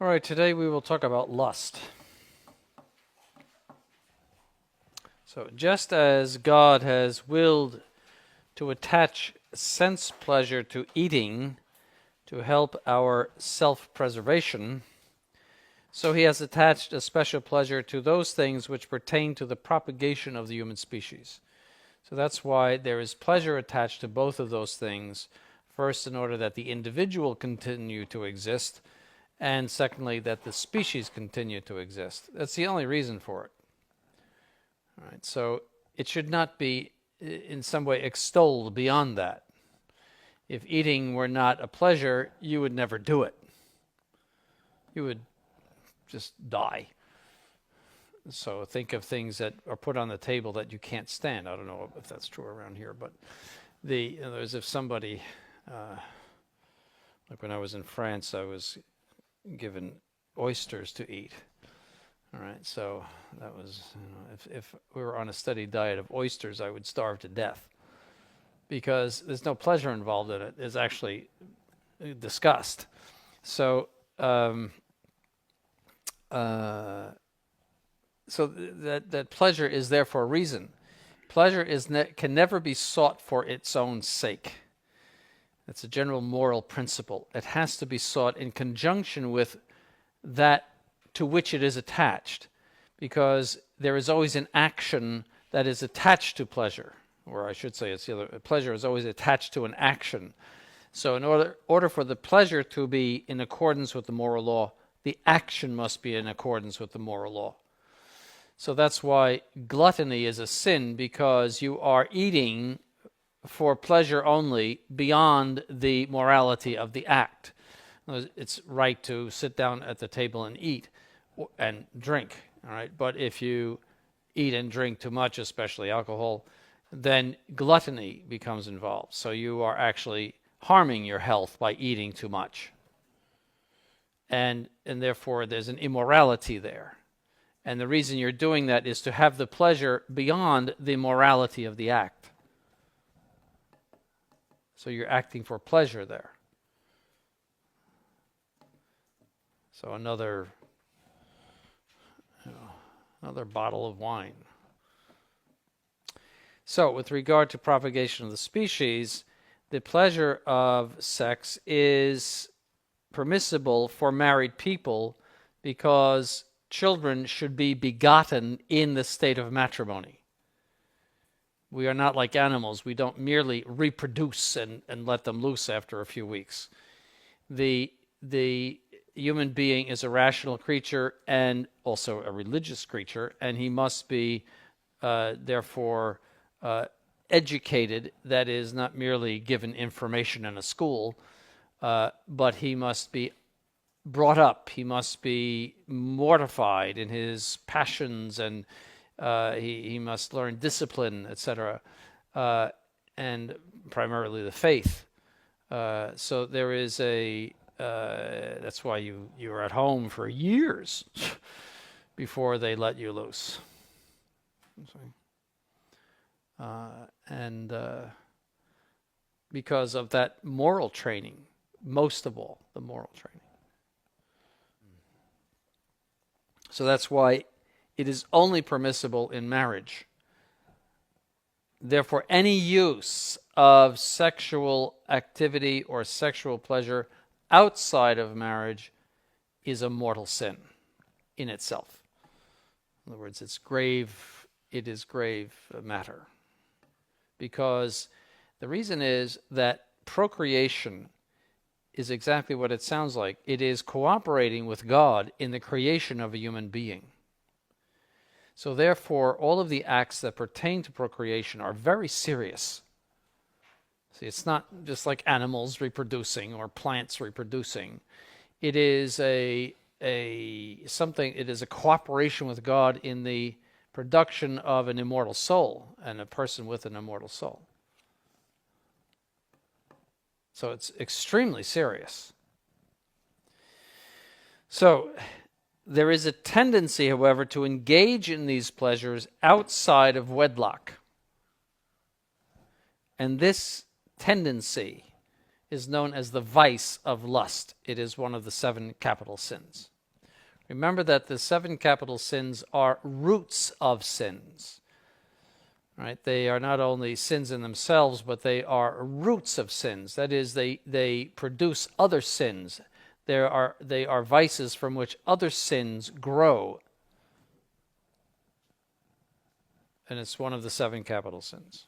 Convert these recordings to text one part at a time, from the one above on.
All right, today we will talk about lust. So just as God has willed to attach sense pleasure to eating to help our self-preservation, so he has attached a special pleasure to those things which pertain to the propagation of the human species. So that's why there is pleasure attached to both of those things, first in order that the individual continue to exist, and secondly that the species continue to exist. That's the only reason for it. All right, so it should not be in some way extolled beyond that. If eating were not a pleasure, you would never do it. You would just die. So think of things that are put on the table that you can't stand. I don't know if that's true around here, but there's if somebody, like when I was in France, I was given oysters to eat. All right, so that was, if we were on a steady diet of oysters, I would starve to death because there's no pleasure involved in it. It's actually disgust. So, that pleasure is there for a reason. Pleasure can never be sought for its own sake. That's a general moral principle. It has to be sought in conjunction with that to which it is attached, because there is always an action that is attached to pleasure, or I should say it's the other. Pleasure is always attached to an action. So in order for the pleasure to be in accordance with the moral law, the action must be in accordance with the moral law. So that's why gluttony is a sin, because you are eating for pleasure only beyond the morality of the act. It's right to sit down at the table and eat and drink, all right? But if you eat and drink too much, especially alcohol, then gluttony becomes involved. So you are actually harming your health by eating too much. And therefore there's an immorality there. And the reason you're doing that is to have the pleasure beyond the morality of the act. So you're acting for pleasure there. So another bottle of wine. So with regard to propagation of the species, the pleasure of sex is permissible for married people because children should be begotten in the state of matrimony. We are not like animals. We don't merely reproduce and let them loose after a few weeks. The human being is a rational creature and also a religious creature, and he must be therefore educated. That is, not merely given information in a school, but he must be brought up. He must be mortified in his passions, and he must learn discipline, etc., and primarily the faith. So there is that's why you were at home for years before they let you loose. And because of that moral training, most of all, the moral training. So that's why it is only permissible in marriage. Therefore, any use of sexual activity or sexual pleasure outside of marriage is a mortal sin in itself. In other words, it is grave matter. Because the reason is that procreation is exactly what it sounds like. It is cooperating with God in the creation of a human being. So therefore, all of the acts that pertain to procreation are very serious. See, it's not just like animals reproducing or plants reproducing. It is it is a cooperation with God in the production of an immortal soul and a person with an immortal soul. So it's extremely serious. So there is a tendency, however, to engage in these pleasures outside of wedlock. And this tendency is known as the vice of lust. It is one of the 7 capital sins. Remember that the 7 capital sins are roots of sins. Right? They are not only sins in themselves, but they are roots of sins. That is, they produce other sins. They are vices from which other sins grow. And it's one of the 7 capital sins.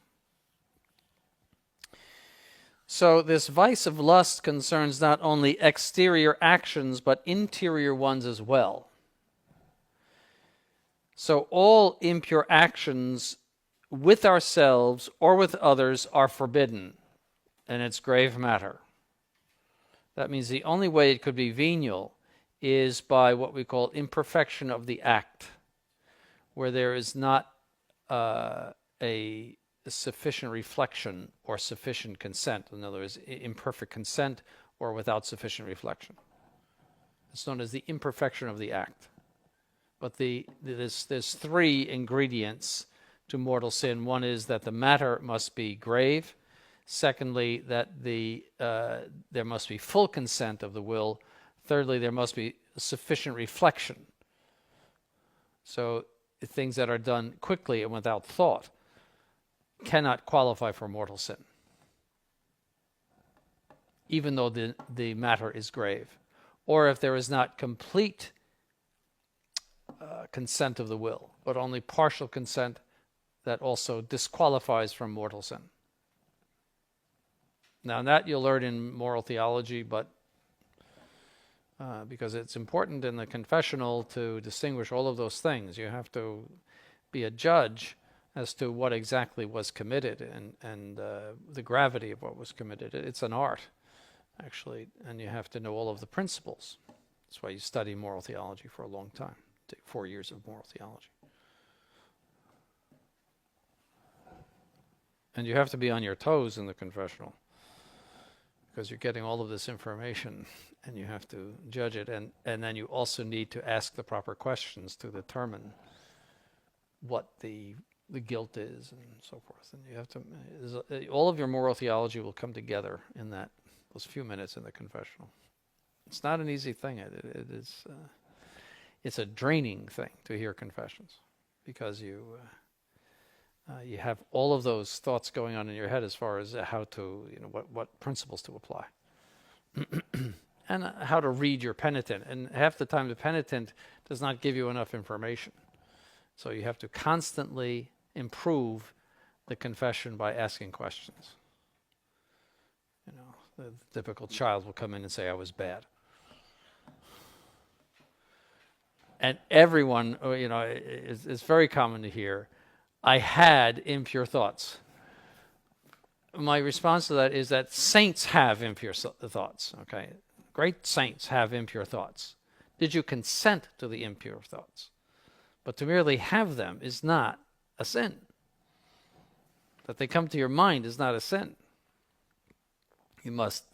So this vice of lust concerns not only exterior actions, but interior ones as well. So all impure actions with ourselves or with others are forbidden, and it's grave matter. That means the only way it could be venial is by what we call imperfection of the act, where there is not a sufficient reflection or sufficient consent. In other words, imperfect consent or without sufficient reflection. It's known as the imperfection of the act. But there's 3 ingredients to mortal sin. One is that the matter must be grave. Secondly, that there must be full consent of the will. Thirdly, there must be sufficient reflection. So things that are done quickly and without thought cannot qualify for mortal sin, even though the matter is grave. Or if there is not complete consent of the will, but only partial consent, that also disqualifies from mortal sin. Now that you'll learn in moral theology, but because it's important in the confessional to distinguish all of those things. You have to be a judge as to what exactly was committed and the gravity of what was committed. It's an art, actually, and you have to know all of the principles. That's why you study moral theology for a long time. Take 4 years of moral theology. And you have to be on your toes in the confessional, because you're getting all of this information and you have to judge it. And then you also need to ask the proper questions to determine what the guilt is and so forth. And you have to, all of your moral theology will come together in those few minutes in the confessional. It's not an easy thing. It is, it's a draining thing to hear confessions, because you have all of those thoughts going on in your head as far as how to, what principles to apply. And how to read your penitent. And half the time the penitent does not give you enough information. So you have to constantly improve the confession by asking questions. The typical child will come in and say, I was bad. And everyone, it's very common to hear, I had impure thoughts. My response to that is that saints have impure thoughts, okay? Great saints have impure thoughts. Did you consent to the impure thoughts? But to merely have them is not a sin. That they come to your mind is not a sin. You must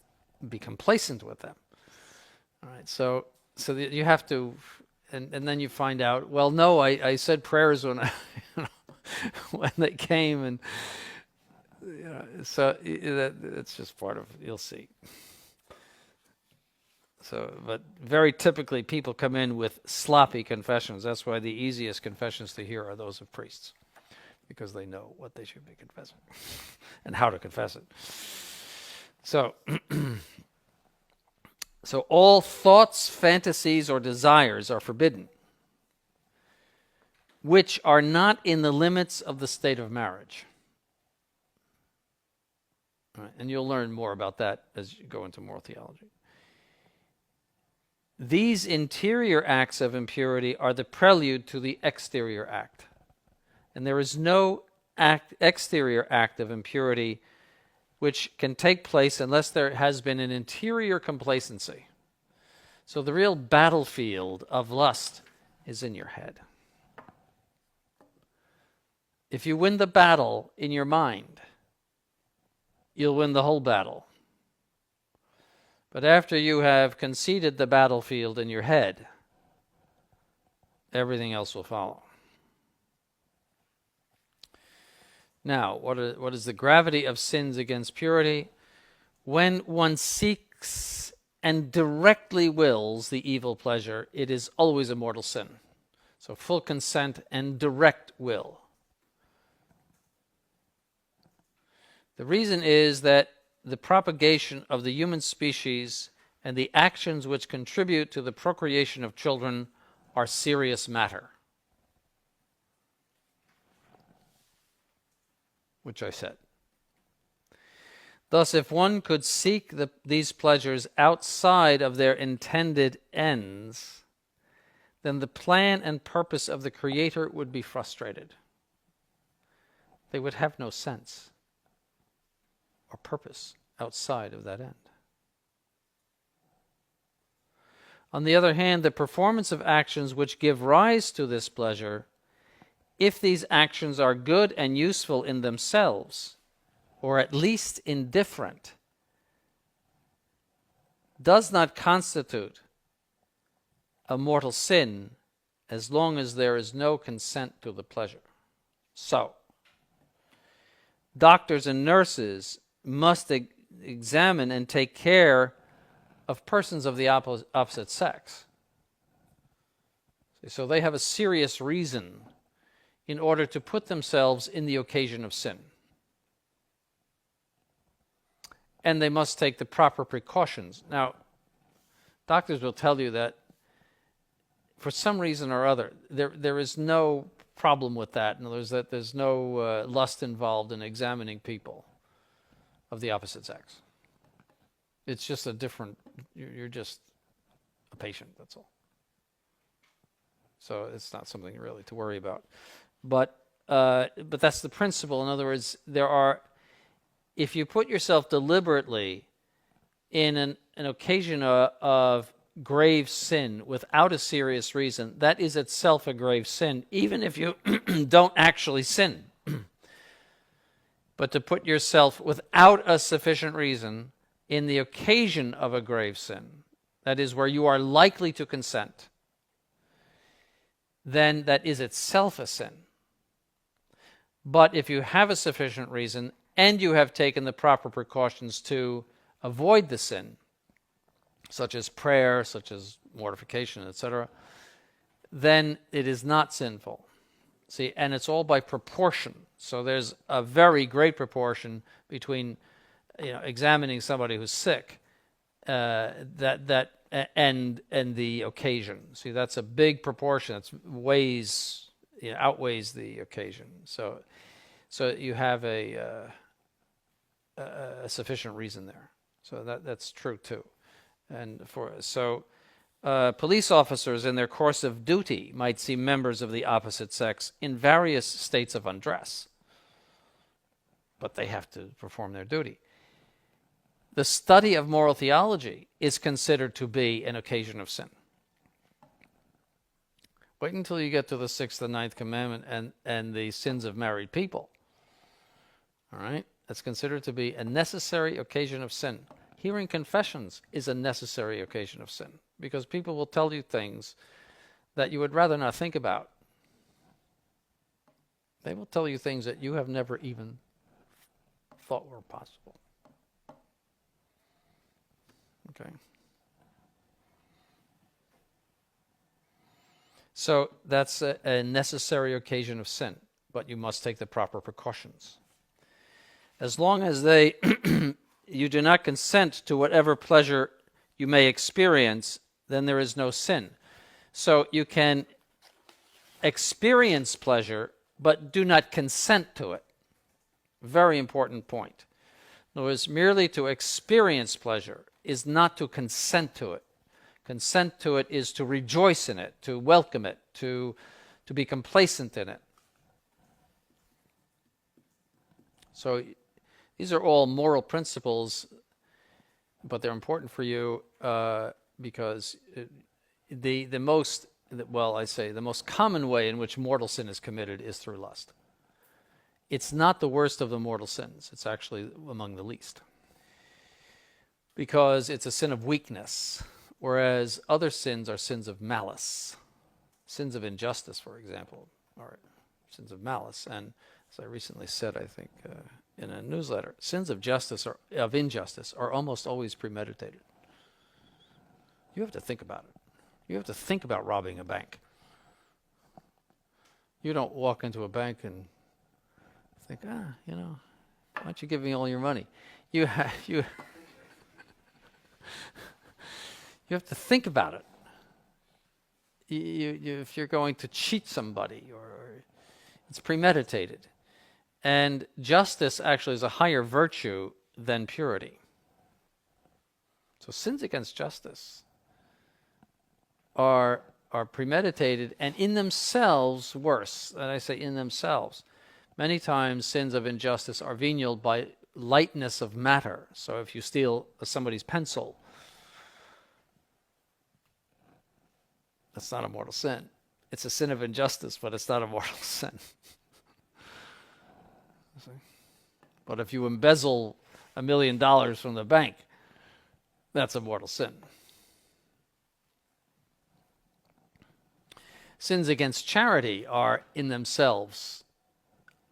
be complacent with them. All right, so you have to, and then you find out, well, no, I said prayers when when they came, and so it's just part of, you'll see. So, but very typically people come in with sloppy confessions. That's why the easiest confessions to hear are those of priests, because they know what they should be confessing and how to confess it. So, so all thoughts, fantasies, or desires are forbidden, which are not in the limits of the state of marriage. All right, and you'll learn more about that as you go into moral theology. These interior acts of impurity are the prelude to the exterior act. And there is no exterior act of impurity which can take place unless there has been an interior complacency. So the real battlefield of lust is in your head. If you win the battle in your mind, you'll win the whole battle. But after you have conceded the battlefield in your head, everything else will follow. Now, what is the gravity of sins against purity? When one seeks and directly wills the evil pleasure, it is always a mortal sin. So full consent and direct will. The reason is that the propagation of the human species and the actions which contribute to the procreation of children are serious matter, which I said. Thus, if one could seek these pleasures outside of their intended ends, then the plan and purpose of the Creator would be frustrated. They would have no sense or purpose outside of that end. On the other hand, the performance of actions which give rise to this pleasure, if these actions are good and useful in themselves, or at least indifferent, does not constitute a mortal sin as long as there is no consent to the pleasure. So, doctors and nurses must examine and take care of persons of the opposite sex. So they have a serious reason in order to put themselves in the occasion of sin. And they must take the proper precautions. Now, doctors will tell you that for some reason or other, there is no problem with that. In other words, that there's no lust involved in examining people of the opposite sex. It's just a different, you're just a patient, that's all. So it's not something really to worry about. But that's the principle. In other words, if you put yourself deliberately in an occasion of grave sin without a serious reason, that is itself a grave sin, even if you don't actually sin. But to put yourself without a sufficient reason in the occasion of a grave sin, that is where you are likely to consent, then that is itself a sin. But if you have a sufficient reason and you have taken the proper precautions to avoid the sin, such as prayer, such as mortification, etc., then it is not sinful. See, and it's all by proportion. So there's a very great proportion between, examining somebody who's sick, and the occasion. See, that's a big proportion. It outweighs the occasion. So you have a sufficient reason there. So that's true too. And police officers in their course of duty might see members of the opposite sex in various states of undress, but they have to perform their duty. The study of moral theology is considered to be an occasion of sin. Wait until you get to the 6th and 9th commandment and the sins of married people. All right? That's considered to be a necessary occasion of sin. Hearing confessions is a necessary occasion of sin, because people will tell you things that you would rather not think about. They will tell you things that you have never even thought were possible. Okay. So that's a necessary occasion of sin, but you must take the proper precautions. As long as you do not consent to whatever pleasure you may experience, then there is no sin. So you can experience pleasure, but do not consent to it. Very important point. In other words, merely to experience pleasure is not to consent to it. Consent to it is to rejoice in it, to welcome it, to be complacent in it. So these are all moral principles, but they're important for you because the most common way in which mortal sin is committed is through lust. It's not the worst of the mortal sins. It's actually among the least, because it's a sin of weakness, whereas other sins are sins of malice. Sins of injustice, for example, are sins of malice. And as I recently said, I think, in a newsletter, sins of injustice are almost always premeditated. You have to think about it. You have to think about robbing a bank. You don't walk into a bank and think, why don't you give me all your money? You have to think about it. If you're going to cheat somebody, or it's premeditated. And justice actually is a higher virtue than purity. So sins against justice are premeditated and in themselves worse. And I say in themselves. Many times sins of injustice are venial by lightness of matter. So if you steal somebody's pencil, that's not a mortal sin. It's a sin of injustice, but it's not a mortal sin. But if you embezzle $1 million from the bank, that's a mortal sin. Sins against charity are in themselves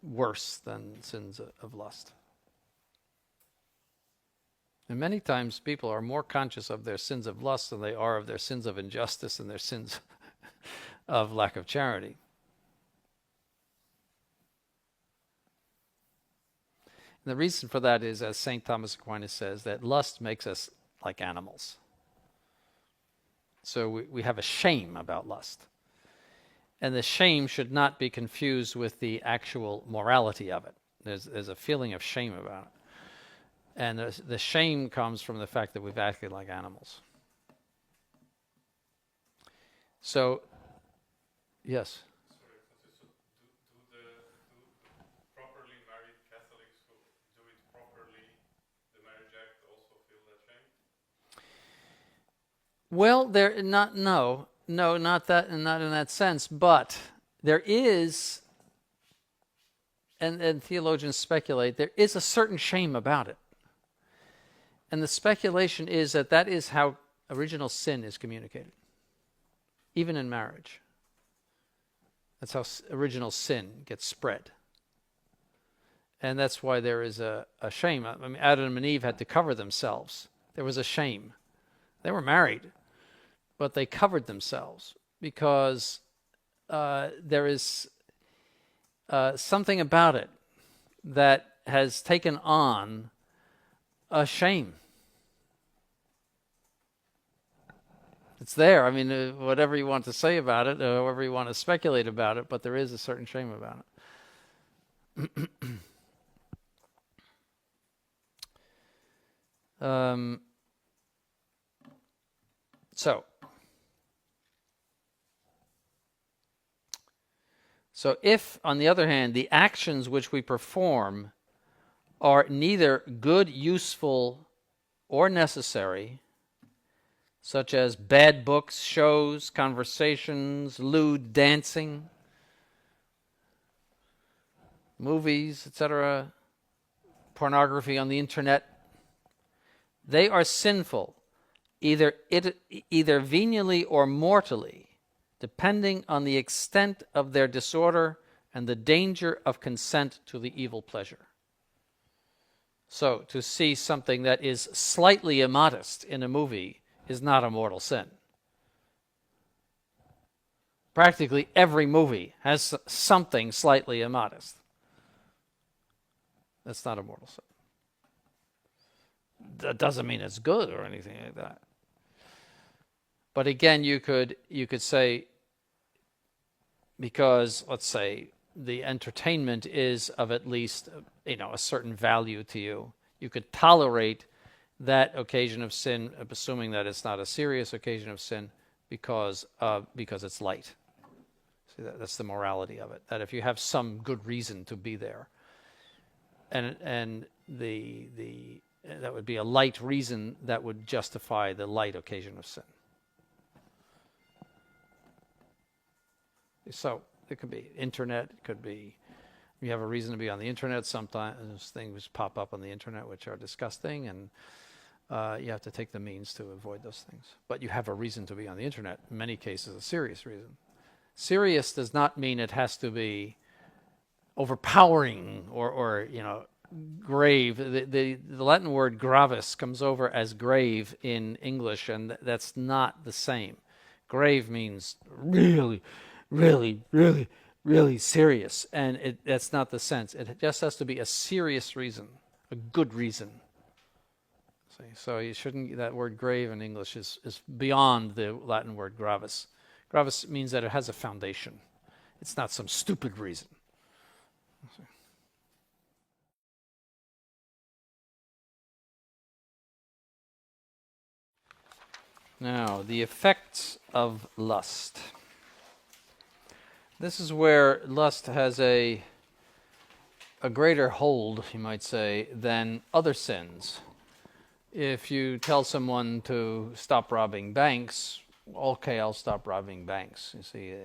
worse than sins of lust. And many times people are more conscious of their sins of lust than they are of their sins of injustice and their sins of lack of charity. And the reason for that is, as St. Thomas Aquinas says, that lust makes us like animals. So we have a shame about lust. And the shame should not be confused with the actual morality of it. There's a feeling of shame about it. And the shame comes from the fact that we've acted like animals. So, yes? Sorry, so do properly married Catholics who do it properly, the marriage act, also feel that shame? Well, not in that sense, but there is, and theologians speculate, there is a certain shame about it. And the speculation is that is how original sin is communicated, even in marriage. That's how original sin gets spread. And that's why there is a shame. I mean, Adam and Eve had to cover themselves. There was a shame. They were married, but they covered themselves because there is something about it that has taken on a shame. It's there. I mean, whatever you want to say about it, however you want to speculate about it, but there is a certain shame about it. So if, on the other hand, the actions which we perform are neither good, useful, or necessary, such as bad books, shows, conversations, lewd dancing, movies, etc., pornography on the internet, they are sinful, either venially or mortally, depending on the extent of their disorder and the danger of consent to the evil pleasure. So, to see something that is slightly immodest in a movie is not a mortal sin. Practically every movie has something slightly immodest. That's not a mortal sin. That doesn't mean it's good or anything like that. But again, you could say, because, let's say, the entertainment is of at least, a certain value to you, you could tolerate that occasion of sin, assuming that it's not a serious occasion of sin, because it's light. See, that's the morality of it. That if you have some good reason to be there, and that would be a light reason that would justify the light occasion of sin. So it could be internet, it could be you have a reason to be on the internet. Sometimes things pop up on the internet which are disgusting, and you have to take the means to avoid those things. But you have a reason to be on the internet, in many cases a serious reason. Serious does not mean it has to be overpowering or grave. The Latin word gravis comes over as grave in English, and that's not the same. Grave means really, really, really, really serious, and that's not the sense. It just has to be a serious reason, a good reason. See, so you shouldn't. That word grave in English is beyond the Latin word gravis. Gravis means that it has a foundation. It's not some stupid reason. Now, the effects of lust. This is where lust has a greater hold, you might say, than other sins. If you tell someone to stop robbing banks, okay, I'll stop robbing banks. You see,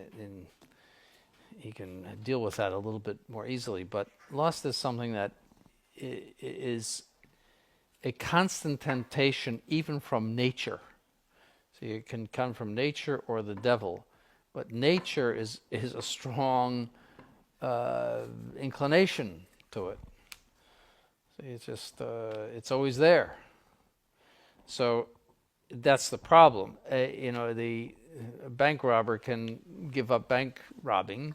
he can deal with that a little bit more easily. But lust is something that is a constant temptation, even from nature. So it can come from nature or the devil. But nature is a strong inclination to it. See, it's just, it's always there. So that's the problem. The bank robber can give up bank robbing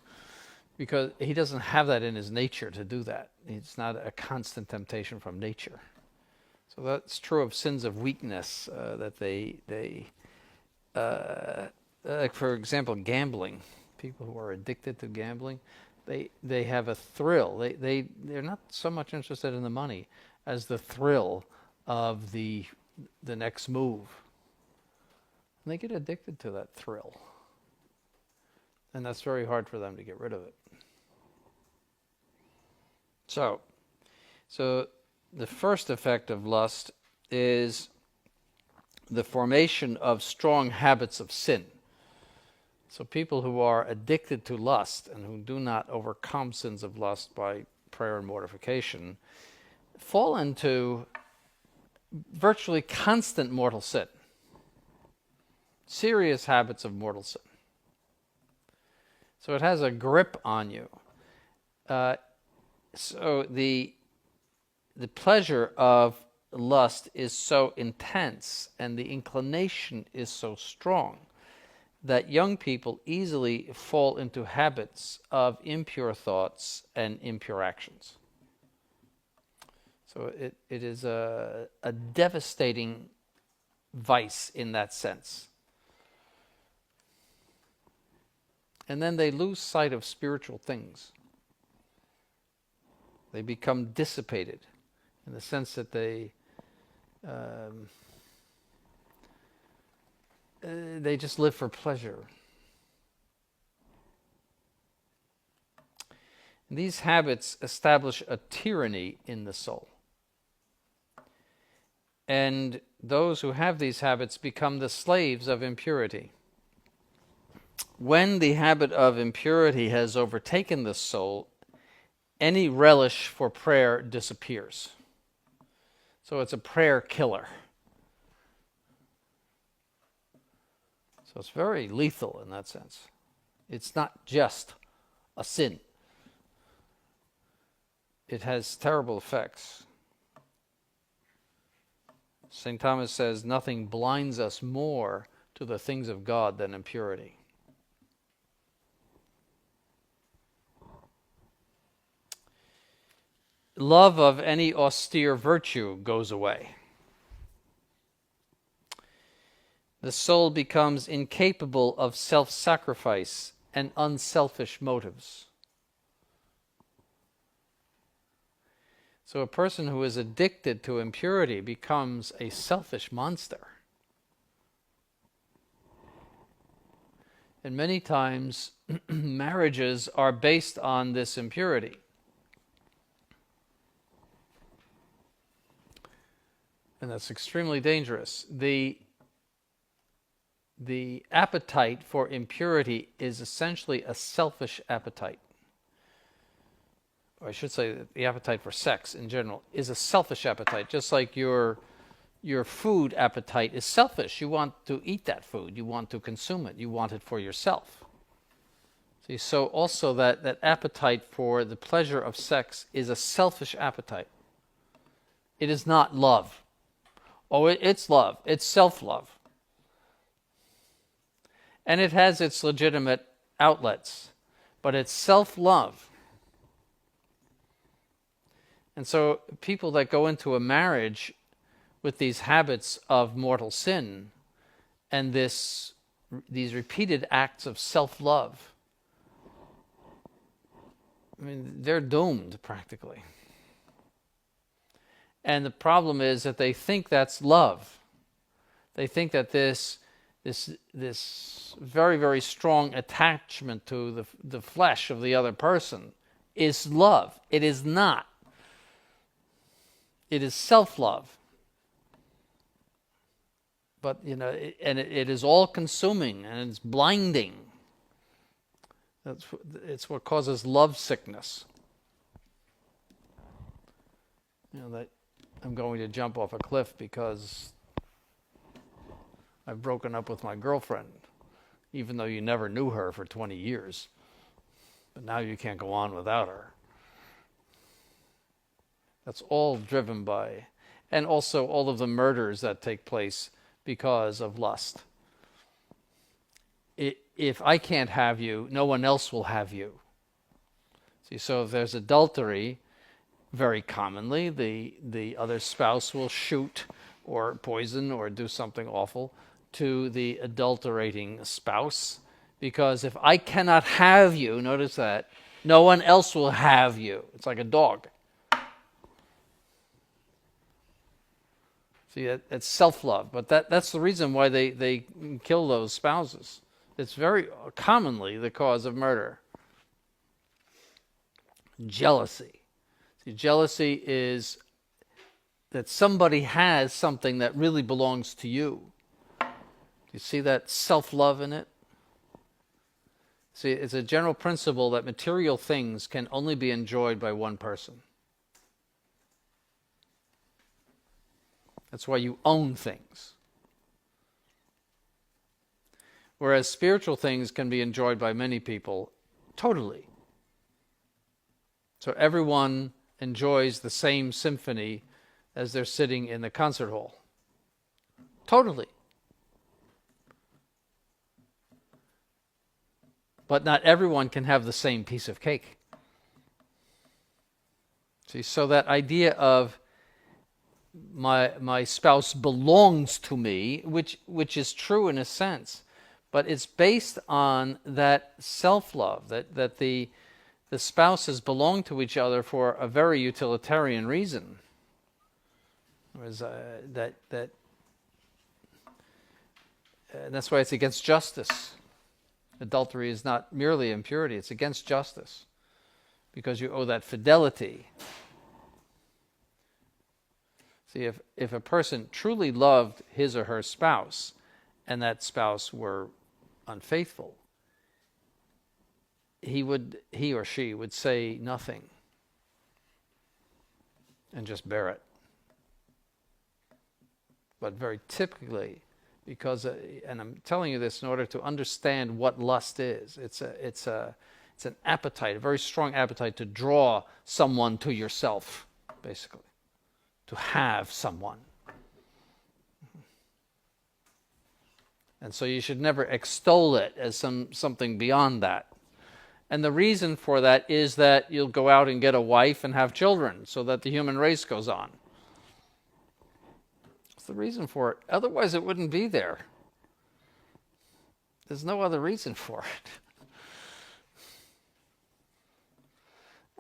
because he doesn't have that in his nature to do that. It's not a constant temptation from nature. So that's true of sins of weakness, that like for example, gambling. People who are addicted to gambling, they have a thrill. They're not so much interested in the money as the thrill of the next move. And they get addicted to that thrill. And that's very hard for them to get rid of it. So the first effect of lust is the formation of strong habits of sin. So people who are addicted to lust and who do not overcome sins of lust by prayer and mortification fall into virtually constant mortal sin. Serious habits of mortal sin. So it has a grip on you. So the pleasure of lust is so intense and the inclination is so strong that young people easily fall into habits of impure thoughts and impure actions. So it is a devastating vice in that sense. And then they lose sight of spiritual things. They become dissipated in the sense that they just live for pleasure. And these habits establish a tyranny in the soul. And those who have these habits become the slaves of impurity. When the habit of impurity has overtaken the soul, any relish for prayer disappears. So it's a prayer killer. So it's very lethal in that sense. It's not just a sin. It has terrible effects. St. Thomas says, nothing blinds us more to the things of God than impurity. Love of any austere virtue goes away. The soul becomes incapable of self-sacrifice and unselfish motives. So a person who is addicted to impurity becomes a selfish monster. And many times marriages are based on this impurity. And that's extremely dangerous. The appetite for impurity is essentially a selfish appetite. Or I should say that the appetite for sex in general is a selfish appetite, just like your food appetite is selfish. You want to eat that food. You want to consume it. You want it for yourself. So also that appetite for the pleasure of sex is a selfish appetite. It is not love. Oh, it's love. It's self-love. And it has its legitimate outlets, but it's self-love. And so people that go into a marriage with these habits of mortal sin and these repeated acts of self-love, I mean, they're doomed practically. And the problem is that they think that's love. They think that this very, very strong attachment to the flesh of the other person is love. It is not. It is self-love. But, it is all-consuming and it's blinding. It's what causes love sickness. That I'm going to jump off a cliff because I've broken up with my girlfriend, even though you never knew her for 20 years. But now you can't go on without her. That's all driven by, and also all of the murders that take place because of lust. If I can't have you, no one else will have you. See, so if there's adultery, very commonly the other spouse will shoot or poison or do something awful to the adulterating spouse, because if I cannot have you, notice that, no one else will have you. It's like a dog. See, it's self-love, but that's the reason why they kill those spouses. It's very commonly the cause of murder. Jealousy. See, jealousy is that somebody has something that really belongs to you. Do you see that self-love in it? See, it's a general principle that material things can only be enjoyed by one person. That's why you own things. Whereas spiritual things can be enjoyed by many people totally. So everyone enjoys the same symphony as they're sitting in the concert hall. Totally. But not everyone can have the same piece of cake. See, so that idea of my spouse belongs to me, which is true in a sense, but it's based on that self-love, that the spouses belong to each other for a very utilitarian reason. Whereas, and that's why it's against justice. Adultery is not merely impurity, it's against justice, because you owe that fidelity. See, if a person truly loved his or her spouse, and that spouse were unfaithful, he or she would say nothing and just bear it. But very typically, because and I'm telling you this in order to understand what lust is. It's an appetite, a very strong appetite to draw someone to yourself, basically, to have someone. And so you should never extol it as something beyond that. And the reason for that is that you'll go out and get a wife and have children so that the human race goes on. That's the reason for it. Otherwise it wouldn't be there. There's no other reason for it.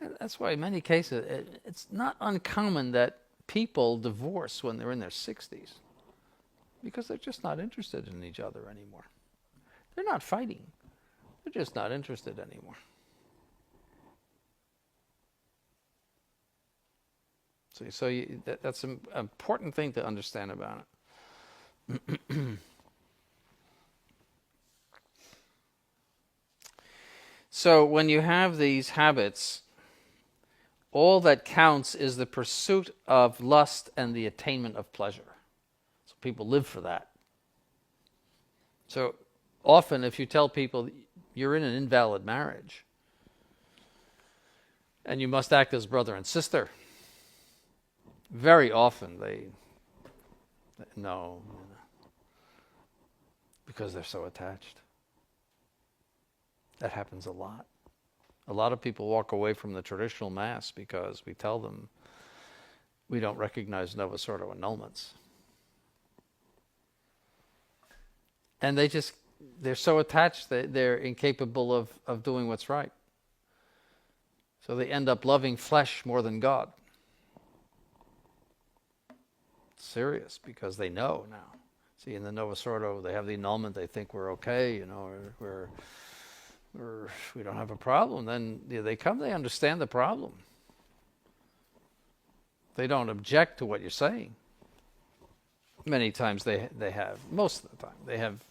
And that's why in many cases it's not uncommon that people divorce when they're in their 60s. Because they're just not interested in each other anymore. They're not fighting. They're just not interested anymore. So that's an important thing to understand about it. So when you have these habits, all that counts is the pursuit of lust and the attainment of pleasure. People live for that. So often if you tell people you're in an invalid marriage and you must act as brother and sister, Very often no, because they're so attached. That happens a lot. A lot of people walk away from the traditional Mass because we tell them we don't recognize Novus Ordo annulments. And they're so attached that they're incapable of doing what's right. So they end up loving flesh more than God. It's serious, because they know now. See, in the Novus Ordo, they have the annulment, they think we're okay, we don't have a problem. Then they come, they understand the problem. They don't object to what you're saying. Many times they have, most of the time, they have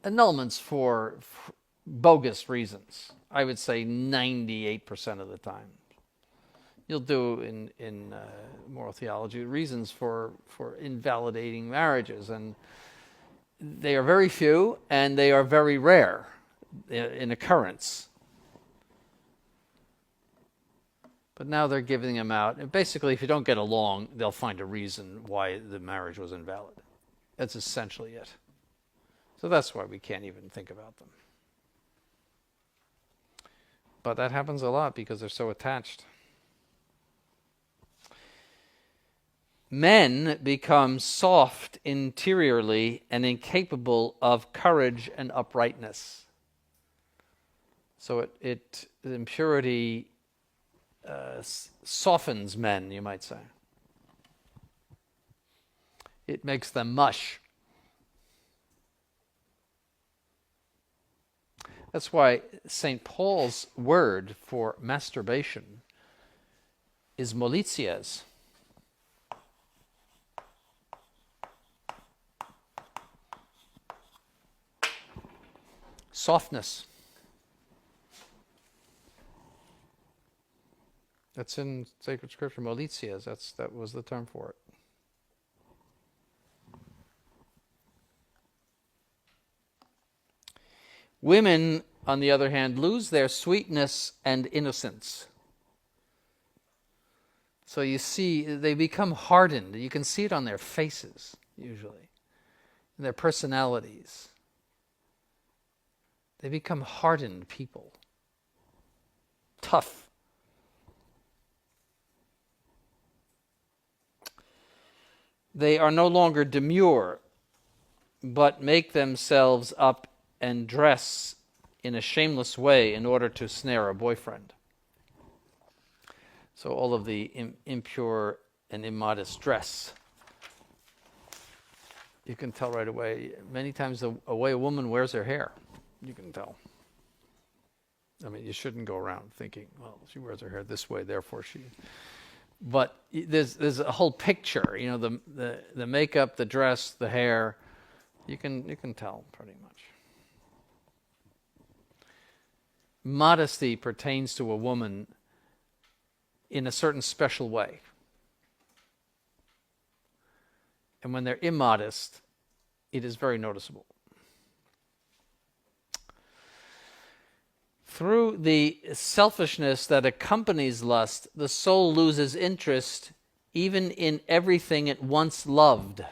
annulments for bogus reasons. I would say 98% of the time. You'll do in moral theology reasons for invalidating marriages, and they are very few and they are very rare in occurrence. But now they're giving them out. And basically, if you don't get along, they'll find a reason why the marriage was invalid. That's essentially it. So that's why we can't even think about them. But that happens a lot because they're so attached. Men become soft interiorly and incapable of courage and uprightness. So the impurity softens men, you might say. It makes them mush. That's why St. Paul's word for masturbation is molities. Softness. That's in sacred scripture, molities. That was the term for it. Women, on the other hand, lose their sweetness and innocence. So you see, they become hardened. You can see it on their faces, usually, in their personalities. They become hardened people. Tough. They are no longer demure, but make themselves up and dress in a shameless way in order to snare a boyfriend. So all of the impure and immodest dress. You can tell right away. Many times the way a woman wears her hair, you can tell. I mean, you shouldn't go around thinking, well, she wears her hair this way, therefore she... But there's a whole picture, the makeup, the dress, the hair. You can tell pretty much. Modesty pertains to a woman in a certain special way. And when they're immodest, it is very noticeable. Through the selfishness that accompanies lust, the soul loses interest even in everything it once loved.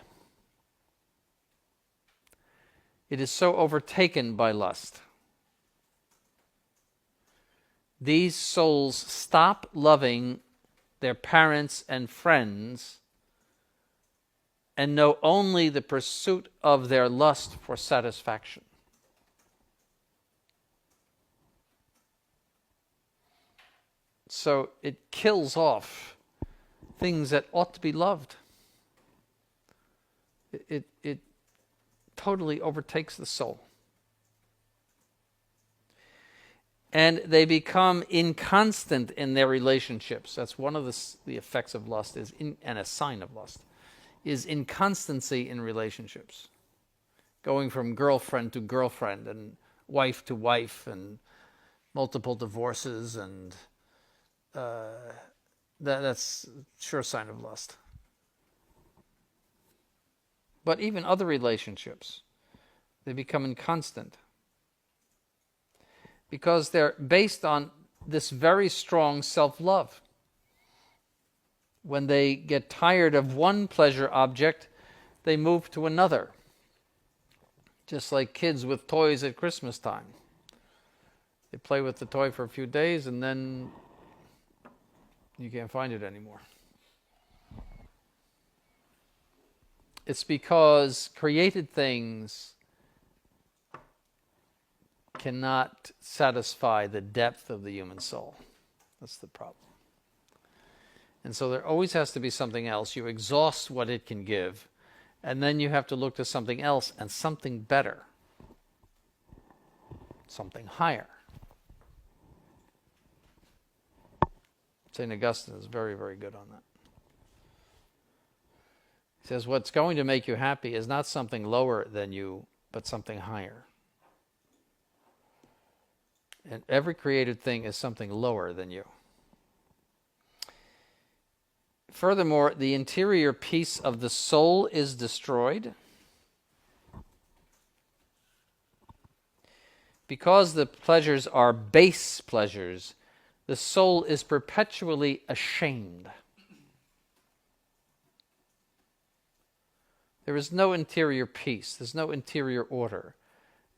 It is so overtaken by lust. These souls stop loving their parents and friends and know only the pursuit of their lust for satisfaction. So it kills off things that ought to be loved. It totally overtakes the soul. And they become inconstant in their relationships. That's one of the effects of lust, and a sign of lust, is inconstancy in relationships. Going from girlfriend to girlfriend and wife to wife and multiple divorces, and that's a sure sign of lust. But even other relationships, they become inconstant because they're based on this very strong self-love. When they get tired of one pleasure object, they move to another. Just like kids with toys at Christmas time. They play with the toy for a few days and then you can't find it anymore. It's because created things cannot satisfy the depth of the human soul. That's the problem. And so there always has to be something else. You exhaust what it can give, and then you have to look to something else and something better, something higher. St. Augustine is very, very good on that. He says, what's going to make you happy is not something lower than you, but something higher. And every created thing is something lower than you. Furthermore, the interior peace of the soul is destroyed because the pleasures are base pleasures. The soul is perpetually ashamed. There is no interior peace. There's no interior order.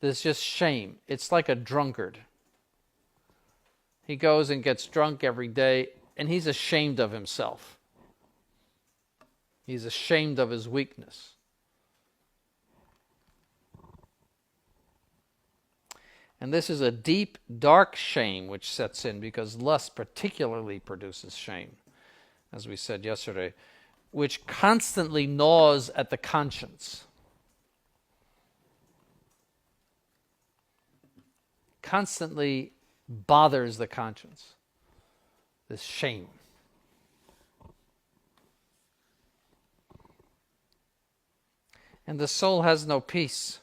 There's just shame. It's like a drunkard. He goes and gets drunk every day, and he's ashamed of himself. He's ashamed of his weakness. And this is a deep, dark shame which sets in because lust particularly produces shame, as we said yesterday, which constantly gnaws at the conscience. Constantly bothers the conscience. This shame. And the soul has no peace.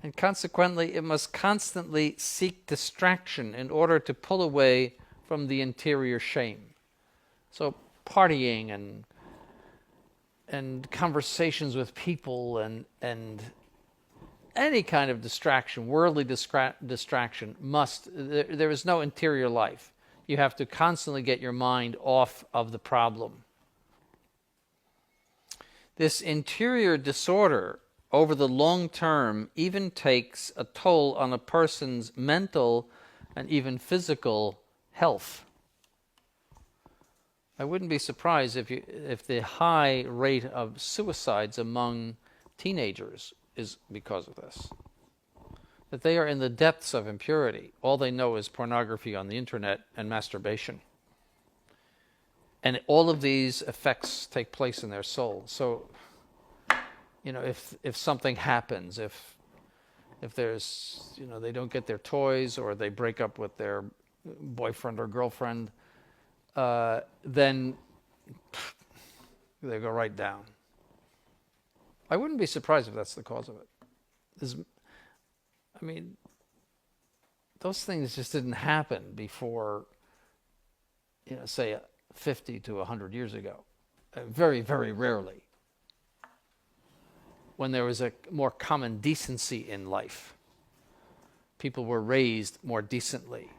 And consequently, it must constantly seek distraction in order to pull away from the interior shame. So partying and conversations with people and any kind of distraction, worldly distraction, there is no interior life. You have to constantly get your mind off of the problem. This interior disorder over the long term even takes a toll on a person's mental and even physical health. I wouldn't be surprised if the high rate of suicides among teenagers is because of this. That they are in the depths of impurity. All they know is pornography on the internet and masturbation. And all of these effects take place in their soul. So, if something happens, if there's, they don't get their toys or they break up with their boyfriend or girlfriend, then they go right down. I wouldn't be surprised if that's the cause of it. Those things just didn't happen before, say 50 to 100 years ago. Very, very rarely. When there was a more common decency in life. People were raised more decently.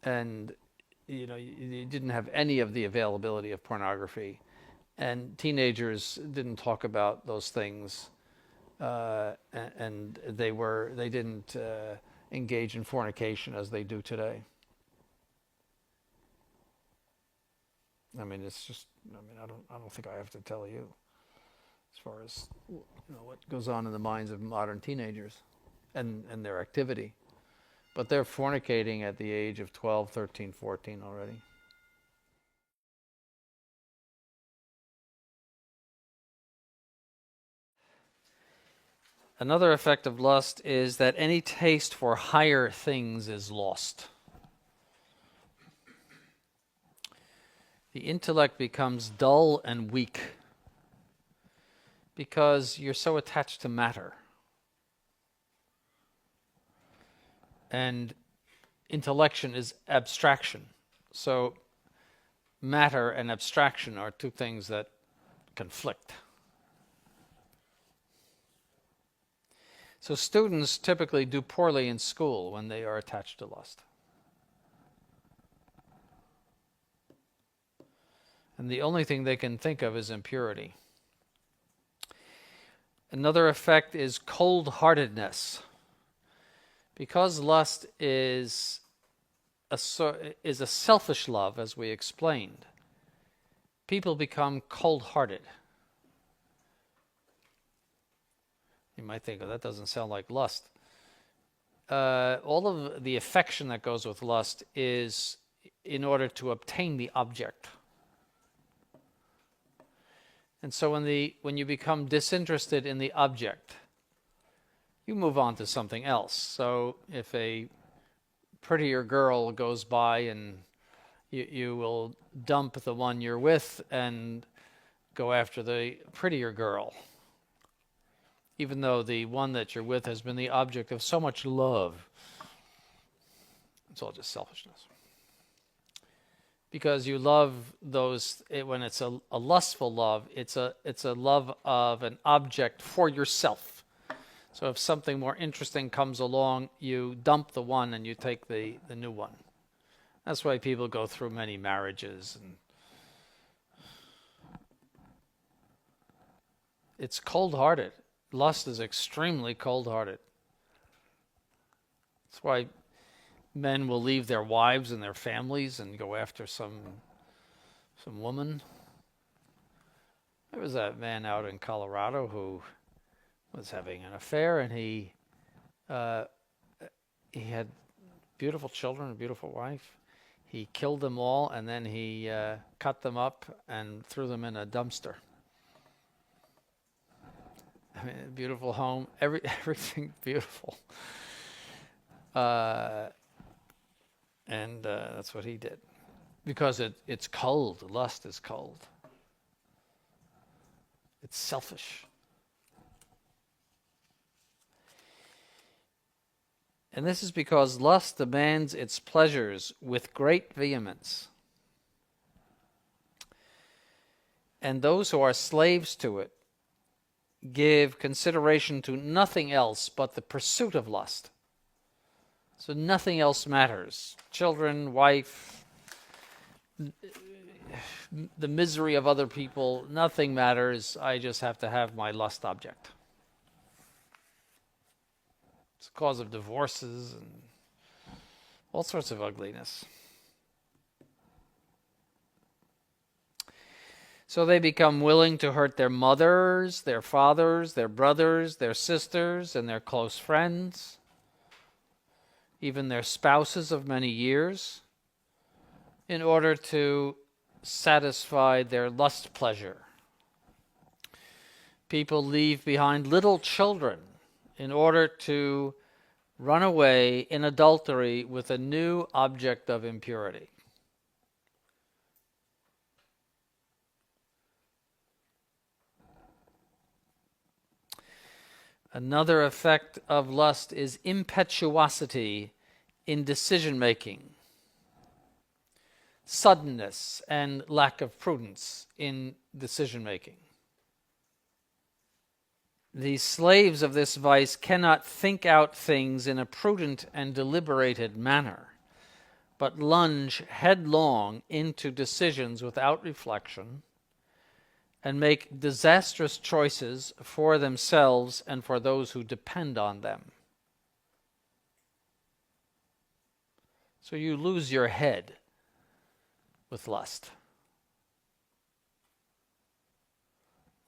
And, you didn't have any of the availability of pornography. And teenagers didn't talk about those things. And they didn't engage in fornication as they do today. It's just, I don't think I have to tell you as far as what goes on in the minds of modern teenagers and their activity. But they're fornicating at the age of 12, 13, 14 already. Another effect of lust is that any taste for higher things is lost. The intellect becomes dull and weak because you're so attached to matter. And intellection is abstraction. So matter and abstraction are two things that conflict. So students typically do poorly in school when they are attached to lust. And the only thing they can think of is impurity. Another effect is cold-heartedness. Because lust is a selfish love, as we explained, people become cold-hearted. You might think, oh, that doesn't sound like lust. All of the affection that goes with lust is in order to obtain the object. And so when you become disinterested in the object, you move on to something else. So if a prettier girl goes by, and you will dump the one you're with and go after the prettier girl, even though the one that you're with has been the object of so much love. It's all just selfishness. Because you love those, when it's a lustful love, it's a love of an object for yourself. So if something more interesting comes along, you dump the one and you take the new one. That's why people go through many marriages. And it's cold-hearted. Lust is extremely cold-hearted. That's why men will leave their wives and their families and go after some woman. There was a man out in Colorado who was having an affair, and he had beautiful children, a beautiful wife. He killed them all, and then he cut them up and threw them in a dumpster. I mean, beautiful home, everything beautiful. And that's what he did. Because it's cold. Lust is cold. It's selfish. And this is because lust demands its pleasures with great vehemence. And those who are slaves to it give consideration to nothing else but the pursuit of lust. So nothing else matters. Children, wife, the misery of other people, nothing matters. I just have to have my lust object. It's the cause of divorces and all sorts of ugliness. So they become willing to hurt their mothers, their fathers, their brothers, their sisters, and their close friends, even their spouses of many years, in order to satisfy their lust pleasure. People leave behind little children in order to run away in adultery with a new object of impurity. Another effect of lust is impetuosity in decision-making, suddenness, and lack of prudence in decision-making. The slaves of this vice cannot think out things in a prudent and deliberated manner, but lunge headlong into decisions without reflection, and make disastrous choices for themselves and for those who depend on them. So you lose your head with lust.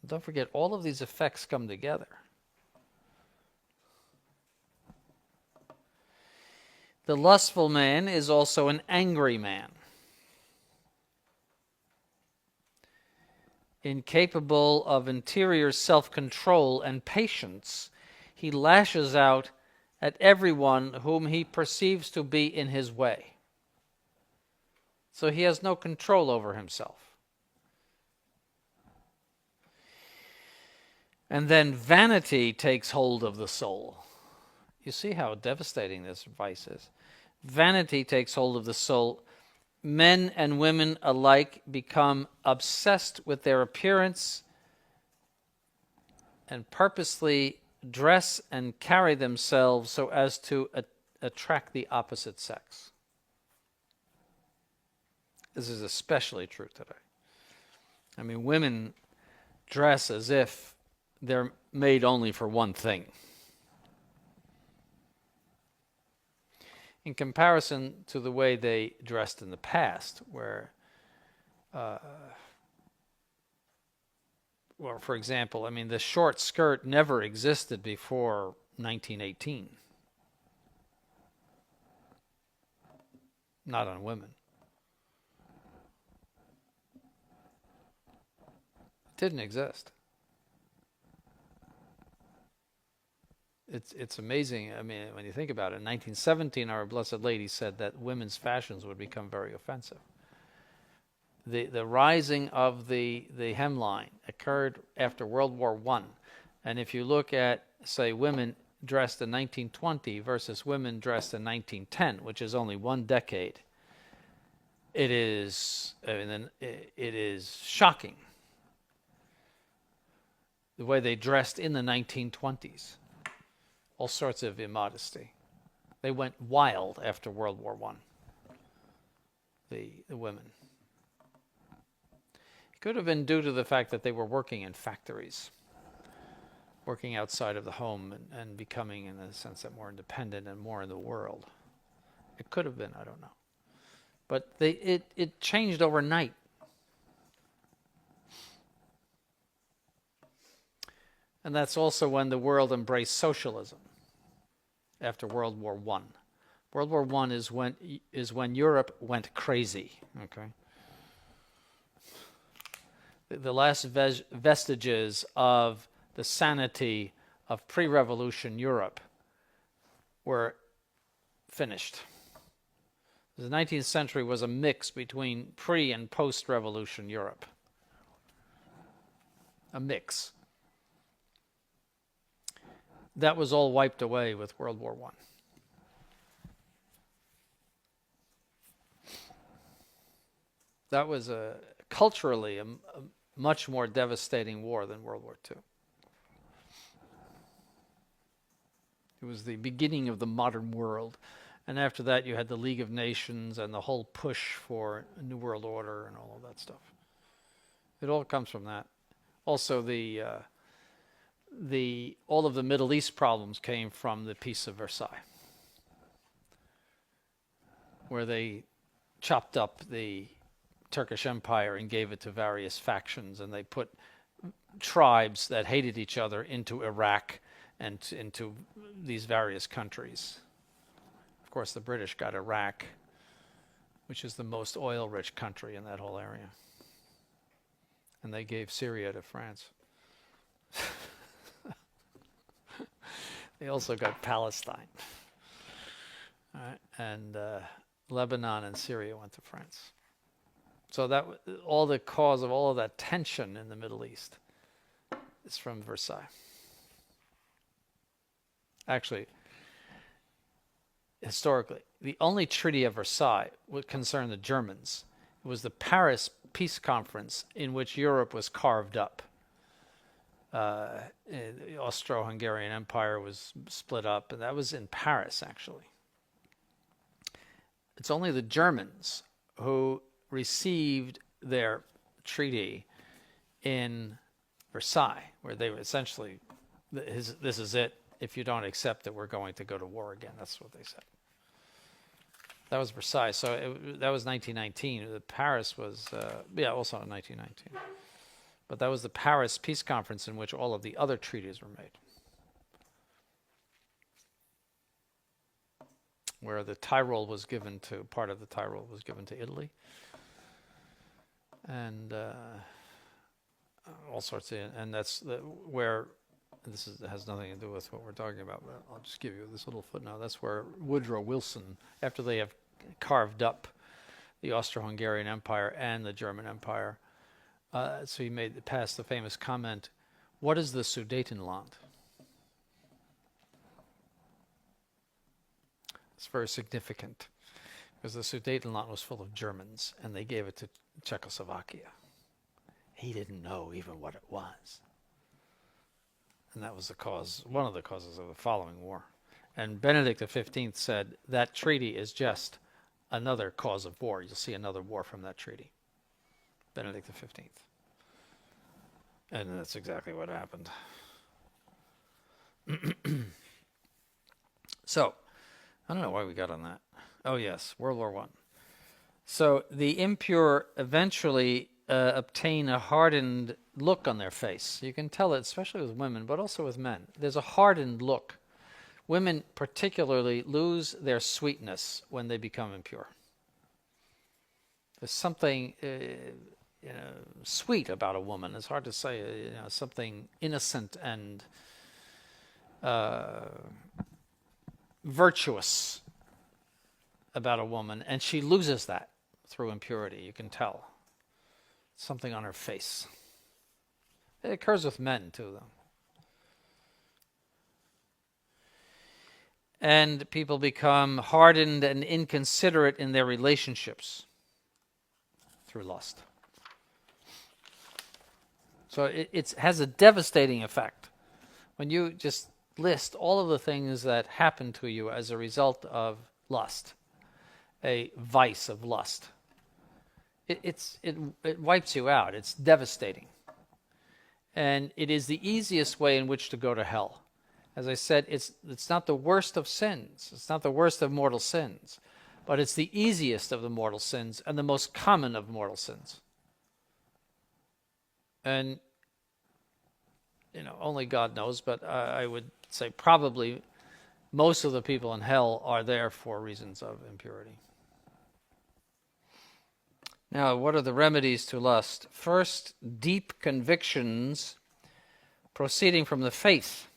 Don't forget, all of these effects come together. The lustful man is also an angry man, incapable of interior self-control and patience. He lashes out at everyone whom he perceives to be in his way. So he has no control over himself. And then vanity takes hold of the soul. You see how devastating this vice is. Vanity takes hold of the soul. Men and women alike become obsessed with their appearance and purposely dress and carry themselves so as to attract the opposite sex. This is especially true today. I mean, women dress as if they're made only for one thing. In comparison to the way they dressed in the past, where, well, for example, I mean, the short skirt never existed before 1918. Not on women. It didn't exist. It's amazing. I mean, when you think about it, in 1917, our Blessed Lady said that women's fashions would become very offensive. The rising of the hemline occurred after World War I. And if you look at, say, women dressed in 1920 versus women dressed in 1910, which is only one decade, it is shocking the way they dressed in the 1920s. All sorts of immodesty. They went wild after World War I, the women. It could have been due to the fact that they were working in factories, working outside of the home and becoming, in a sense, that more independent and more in the world. It could have been, I don't know. But it changed overnight. And that's also when the world embraced socialism after World War I. World War I is when Europe went crazy. Okay, the last vestiges of the sanity of pre-revolution Europe were finished. The 19th century was a mix between pre- and post-revolution Europe. A mix. That was all wiped away with World War I. That was culturally a much more devastating war than World War II. It was the beginning of the modern world. And after that, you had the League of Nations and the whole push for a New World Order and all of that stuff. It all comes from that. Also, all of the Middle East problems came from the Peace of Versailles, where they chopped up the Turkish Empire and gave it to various factions, and they put tribes that hated each other into Iraq and into these various countries. Of course, the British got Iraq, which is the most oil-rich country in that whole area. And they gave Syria to France. They also got Palestine. All right. And Lebanon and Syria went to France. So that all the cause of all of that tension in the Middle East is from Versailles. Actually, historically, the only Treaty of Versailles would concern the Germans. It was the Paris Peace Conference in which Europe was carved up. The Austro-Hungarian Empire was split up, and that was in Paris, actually. It's only the Germans who received their treaty in Versailles, where they were essentially, this is it. If you don't accept it, we're going to go to war again. That's what they said. That was Versailles. So that was 1919. Paris was, also in 1919. But that was the Paris Peace Conference in which all of the other treaties were made, where the Tyrol was given to, part of the Tyrol was given to Italy, and all sorts of, and that's where, has nothing to do with what we're talking about, but I'll just give you this little footnote. That's where Woodrow Wilson, after they have carved up the Austro-Hungarian Empire and the German Empire, so he passed the famous comment, "What is the Sudetenland?" It's very significant because the Sudetenland was full of Germans and they gave it to Czechoslovakia. He didn't know even what it was. And that was the cause, one of the causes of the following war. And Benedict XV said that treaty is just another cause of war. You'll see another war from that treaty. Benedict XV. And that's exactly what happened. So, I don't know why we got on that. Oh, yes, World War I. So the impure eventually obtain a hardened look on their face. You can tell it, especially with women, but also with men. There's a hardened look. Women particularly lose their sweetness when they become impure. There's something sweet about a woman. It's hard to say. Something innocent and virtuous about a woman, and she loses that through impurity. You can tell. Something on her face. It occurs with men too, though. And people become hardened and inconsiderate in their relationships through lust. So it has a devastating effect. When you just list all of the things that happen to you as a result of lust, a vice of lust, it wipes you out. It's devastating. And it is the easiest way in which to go to hell. As I said, it's not the worst of sins. It's not the worst of mortal sins. But it's the easiest of the mortal sins and the most common of mortal sins. And, only God knows, but I would say probably most of the people in hell are there for reasons of impurity. Now, what are the remedies to lust? First, deep convictions proceeding from the faith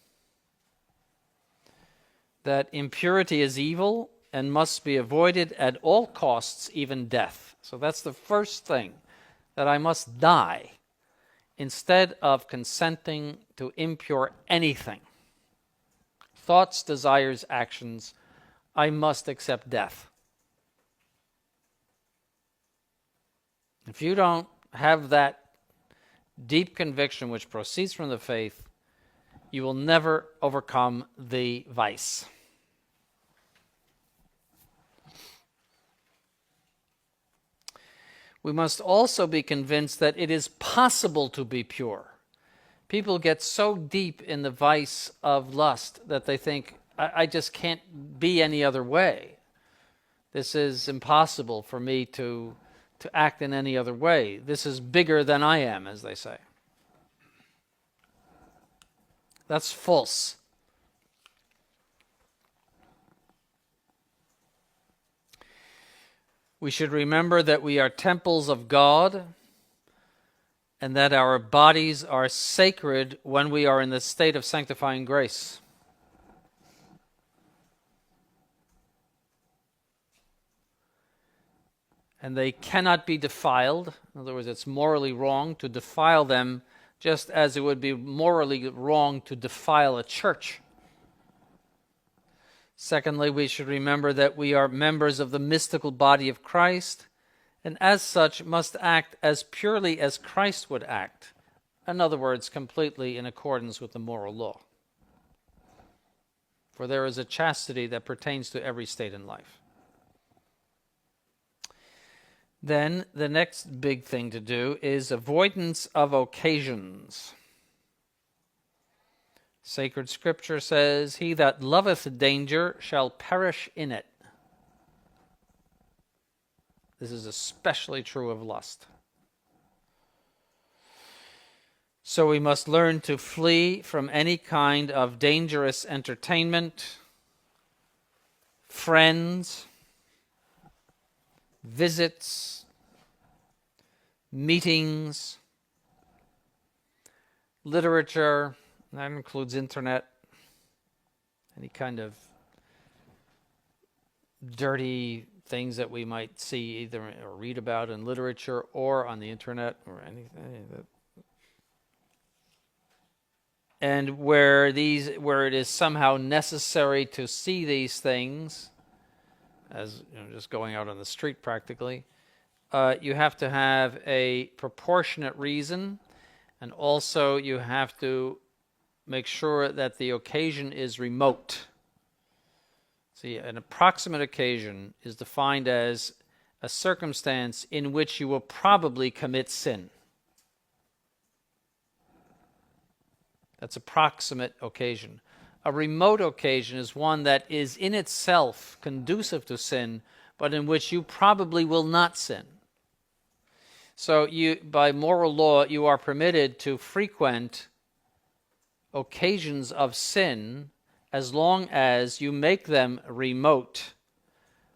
that impurity is evil and must be avoided at all costs, even death. So that's the first thing, that I must die instead of consenting to impure anything. Thoughts, desires, actions, I must accept death. If you don't have that deep conviction which proceeds from the faith, you will never overcome the vice. We must also be convinced that it is possible to be pure. People get so deep in the vice of lust that they think, I just can't be any other way. This is impossible for me to act in any other way. This is bigger than I am, as they say. That's false. We should remember that we are temples of God and that our bodies are sacred when we are in the state of sanctifying grace. And they cannot be defiled. In other words, it's morally wrong to defile them, just as it would be morally wrong to defile a church. Secondly, we should remember that we are members of the mystical body of Christ, and as such must act as purely as Christ would act. In other words, completely in accordance with the moral law. For there is a chastity that pertains to every state in life. Then the next big thing to do is avoidance of occasions. Sacred Scripture says, "He that loveth danger shall perish in it." This is especially true of lust. So we must learn to flee from any kind of dangerous entertainment, friends, visits, meetings, literature. That includes internet, any kind of dirty things that we might see either or read about in literature or on the internet or anything. And where it is somehow necessary to see these things, as just going out on the street practically, you have to have a proportionate reason, and also you have to make sure that the occasion is remote. See, an approximate occasion is defined as a circumstance in which you will probably commit sin. That's a proximate occasion. A remote occasion is one that is in itself conducive to sin, but in which you probably will not sin. So by moral law, you are permitted to frequent occasions of sin as long as you make them remote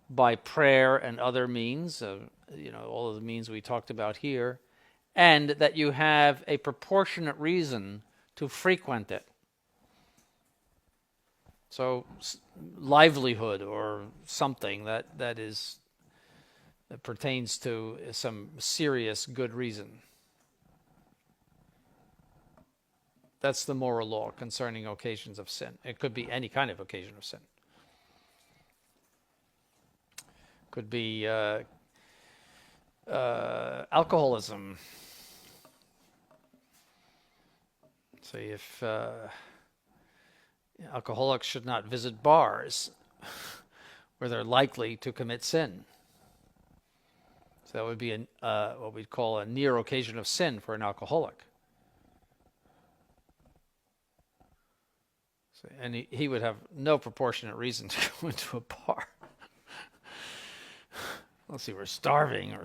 by prayer and other means, all of the means we talked about here, and that you have a proportionate reason to frequent it. So livelihood or something that pertains to some serious good reason. That's the moral law concerning occasions of sin. It could be any kind of occasion of sin. Could be alcoholism. So if alcoholics should not visit bars where they're likely to commit sin. So that would be what we'd call a near occasion of sin for an alcoholic. So, and he would have no proportionate reason to go into a bar. Unless he were starving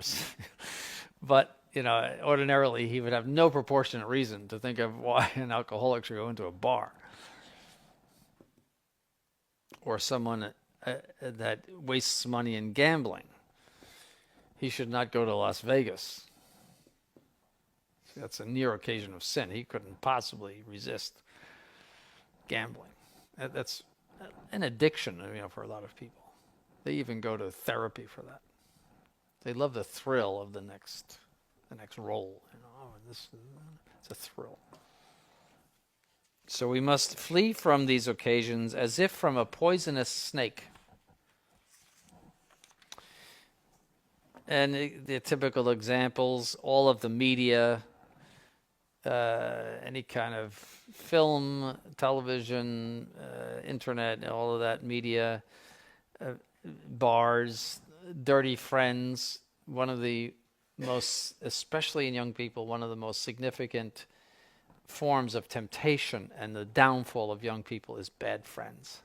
but ordinarily he would have no proportionate reason to think of why an alcoholic should go into a bar. Or someone that wastes money in gambling. He should not go to Las Vegas. See, that's a near occasion of sin. He couldn't possibly resist gambling. That's an addiction, for a lot of people. They even go to therapy for that. They love the thrill of the next roll. It's a thrill. So we must flee from these occasions as if from a poisonous snake. And the typical examples, all of the media, any kind of film, television, internet, all of that media, bars, dirty friends. One of the most, especially in young people, one of the most significant forms of temptation and the downfall of young people is bad friends,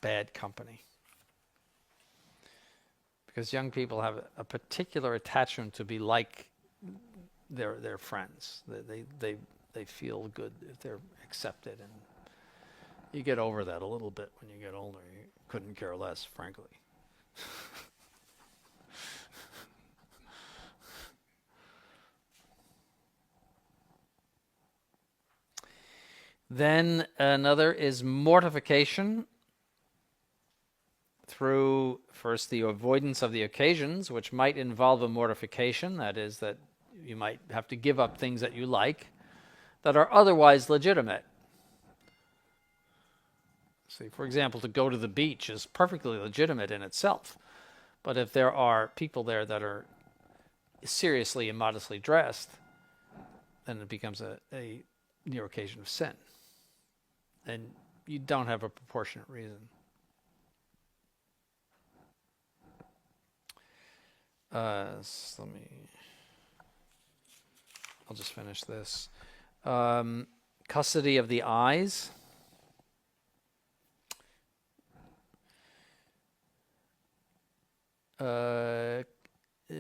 bad company. Because young people have a particular attachment to be like their friends. They feel good if they're accepted, and you get over that a little bit when you get older. You couldn't care less, frankly. Then another is mortification through first the avoidance of the occasions, which might involve a mortification, that is, that you might have to give up things that you like that are otherwise legitimate. See, for example, to go to the beach is perfectly legitimate in itself, but if there are people there that are seriously immodestly dressed, then it becomes a near occasion of sin. And you don't have a proportionate reason. I'll just finish this. Custody of the eyes.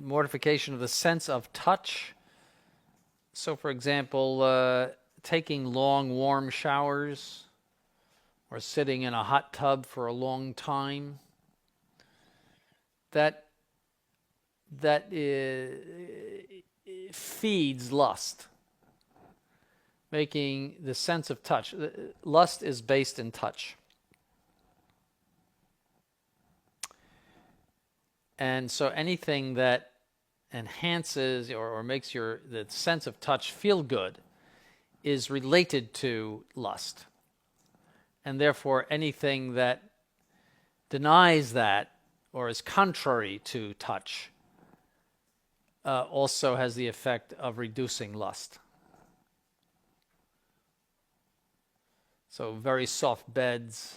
Mortification of the sense of touch. So, for example, taking long, warm showers or sitting in a hot tub for a long time. That feeds lust, making the sense of touch. Lust is based in touch. And so anything that enhances or makes the sense of touch feel good is related to lust. And therefore anything that denies that or is contrary to touch also has the effect of reducing lust. So very soft beds,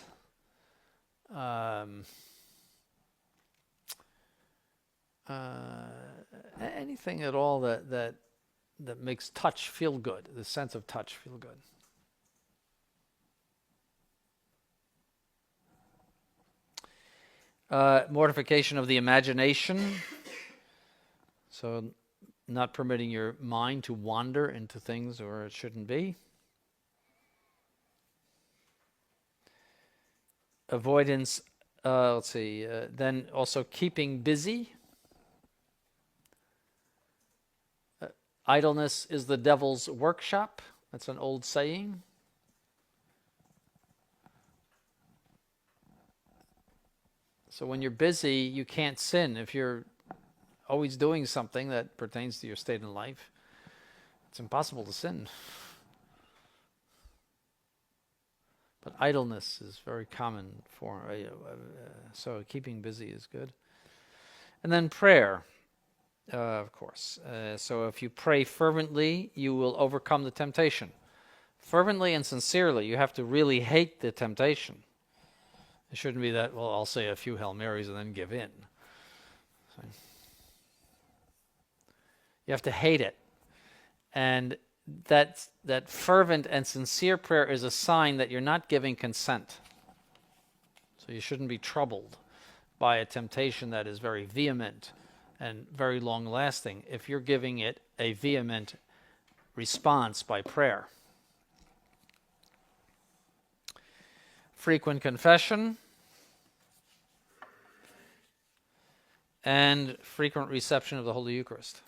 anything at all that that makes touch feel good, the sense of touch feel good. Mortification of the imagination. So not permitting your mind to wander into things where it shouldn't be. Avoidance, then also keeping busy. Idleness is the devil's workshop. That's an old saying. So when you're busy, you can't sin. If you're always doing something that pertains to your state in life, it's impossible to sin. But idleness is very common for, so keeping busy is good. And then prayer, of course. So if you pray fervently, you will overcome the temptation. Fervently and sincerely, you have to really hate the temptation. It shouldn't be that, well, I'll say a few Hail Marys and then give in. So you have to hate it. And that fervent and sincere prayer is a sign that you're not giving consent. So you shouldn't be troubled by a temptation that is very vehement and very long-lasting if you're giving it a vehement response by prayer. Frequent confession and frequent reception of the Holy Eucharist.